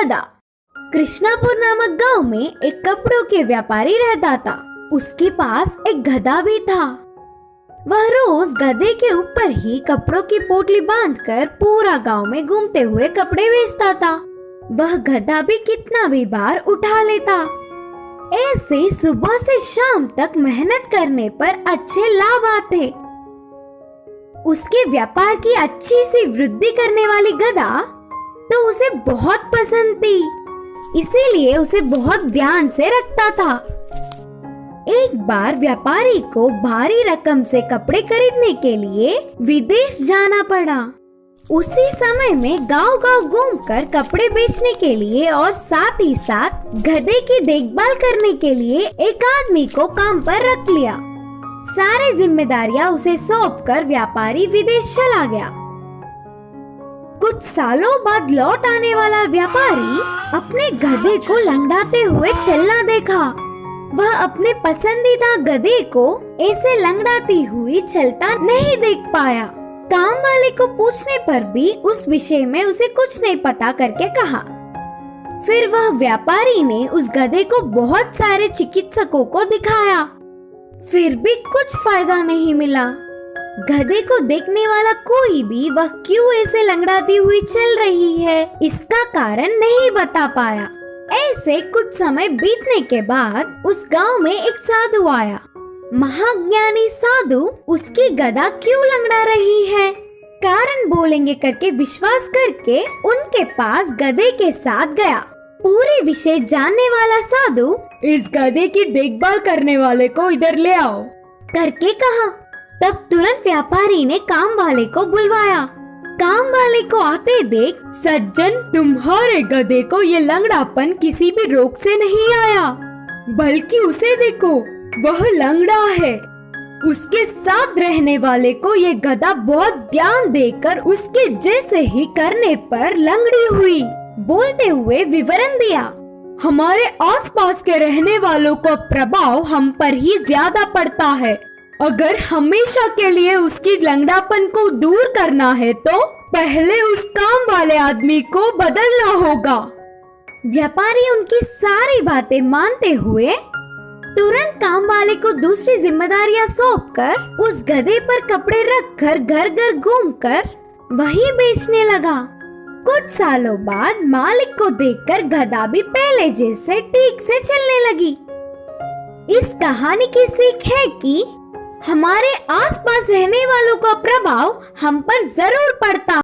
गधा। कृष्णापुर नामक गांव में एक कपड़ों के व्यापारी रहता था। उसके पास एक गधा भी था। वह रोज गधे के ऊपर ही कपड़ों की पोटली बांधकर पूरा गांव में घूमते हुए कपड़े बेचता था। वह गधा भी कितना भी बार उठा लेता। ऐसे सुबह से शाम तक मेहनत करने पर अच्छे लाभ आते। उसके व्यापार की अच्छी सी वृद्धि करने वाली गधा तो उसे बहुत पसंद थी, इसीलिए उसे बहुत ध्यान से रखता था। एक बार व्यापारी को भारी रकम से कपड़े खरीदने के लिए विदेश जाना पड़ा। उसी समय में गांव-गांव घूमकर कपड़े बेचने के लिए और साथ ही साथ गधे की देखभाल करने के लिए एक आदमी को काम पर रख लिया। सारी जिम्मेदारियां उसे सौंपकर व्यापारी विदेश चला गया। कुछ सालों बाद लौट आने वाला व्यापारी अपने गधे को लंगड़ाते हुए चलना देखा। वह अपने पसंदीदा गधे को ऐसे लंगड़ाती हुई चलता नहीं देख पाया। काम वाले को पूछने पर भी उस विषय में उसे कुछ नहीं पता करके कहा। फिर वह व्यापारी ने उस गधे को बहुत सारे चिकित्सकों को दिखाया, फिर भी कुछ फायदा नहीं मिला। गधे को देखने वाला कोई भी वह क्यों ऐसे लंगड़ाती हुई चल रही है, इसका कारण नहीं बता पाया। ऐसे कुछ समय बीतने के बाद उस गांव में एक साधु आया। महाज्ञानी साधु उसकी गधा क्यों लंगड़ा रही है कारण बोलेंगे करके विश्वास करके उनके पास गधे के साथ गया। पूरे विषय जानने वाला साधु इस गधे की देखभाल करने वाले को इधर ले आओ करके कहा। तब तुरंत व्यापारी ने काम वाले को बुलवाया। काम वाले को आते देख, सज्जन, तुम्हारे गधे को ये लंगड़ापन किसी भी रोग से नहीं आया, बल्कि उसे देखो, वह लंगड़ा है। उसके साथ रहने वाले को ये गधा बहुत ध्यान देकर उसके जैसे ही करने पर लंगड़ी हुई। बोलते हुए विवरण दिया। हमारे आसपास के रहने वालों का प्रभाव हम पर ही ज्यादा पड़ता है। अगर हमेशा के लिए उसकी लंगड़ापन को दूर करना है तो पहले उस काम वाले आदमी को बदलना होगा। व्यापारी उनकी सारी बातें मानते हुए तुरंत काम वाले को दूसरी जिम्मेदारियां सौंपकर उस गधे पर कपड़े रखकर घर घर घूमकर वही बेचने लगा। कुछ सालों बाद मालिक को देखकर गधा भी पहले जैसे ठीक से चलने लगी। इस कहानी की सीख है कि हमारे आसपास रहने वालों का प्रभाव हम पर जरूर पड़ता